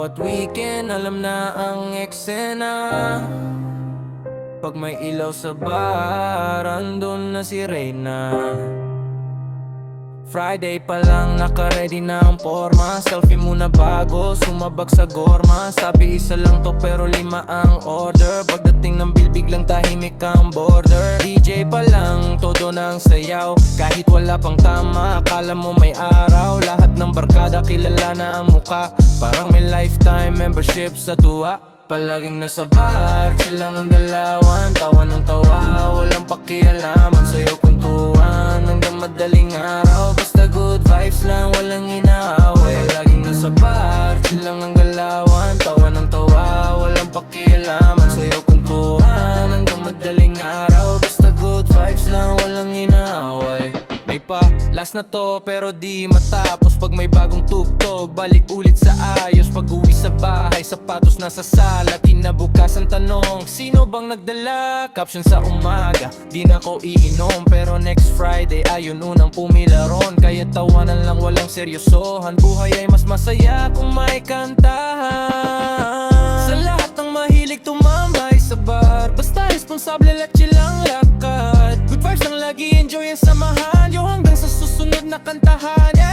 Bawat weekend alam na ang eksena. Pag may ilaw sa bar, andun na si Reyna. Friday pa lang naka-ready na ang forma. Selfie muna bago sumabak sa gorma. Sabi isa lang to pero 5 ang order. Pagdating ng bill biglang tahimik ang border. DJ pa lang todo na ang sayaw. Kahit wala pang tama akala mo may araw. Lahat ng barkada kilala na ang muka. Parang may lifetime membership sa tuwa. Palaging nasa bar, chill lang ang dalawan. Tawa ng tawa, walang pakialaman sa'yo kuntuhan. Hanggang madaling araw, basta good vibes lang, walang inaaway. Palaging nasa bar, chill lang ang galawan. Tawa ng tawa, walang pakialaman sa'yo kuntuhan. Hanggang madaling araw, basta good vibes lang, walang inaaway. May pa, last na to pero di matapos. Pag may bagong tugtog, balik ulit sa ayos. Pag uwi sa bahay, sapatos nasa sala. Kinabukasan tanong, sino bang nagdala? Caption sa umaga, di na ko iinom. Pero next Friday, ayun unang pumila ron. Kaya tawanan lang walang seryosohan. Buhay ay mas masaya kung may kantahan. Sa lahat ng mahilig tumambay sa bar, basta responsable at chill ang lakad. Good vibes lang lagi, enjoy ang samahan. Yo hanggang sa susunod na kantahan, yeah.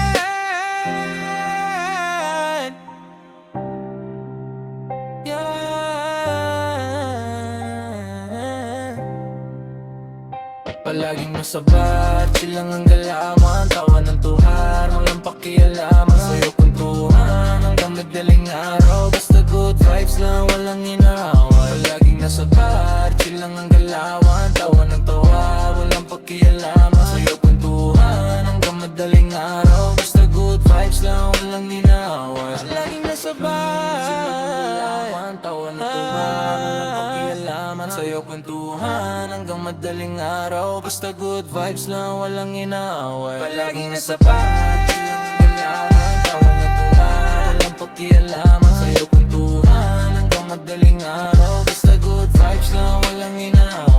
Palaging nasa bar, chill lang ang galaman. Tawa ng tuhar, walang pakialaman sa'yo kuntuhan. Hanggang madaling araw, basta good vibes lang, walang inaaway. Palaging nasa bar, chill lang ang galawan. Tawa ng tawa, walang pakialaman sa'yo kuntuhan. Hanggang madaling araw, basta good vibes lang, walang inaaway. Palaging nasa bar, tawa ng tawa, walang pakialaman sa'yo kuntuhan. Hanggang madaling araw, basta good vibes lang, walang inaaway. Palaging nasa bar, chill lang ang galawan. Tawa ng tawa, walang pakialaman sa'yo kuntuhan. Hanggang madaling araw, basta good vibes lang, walang inaaway.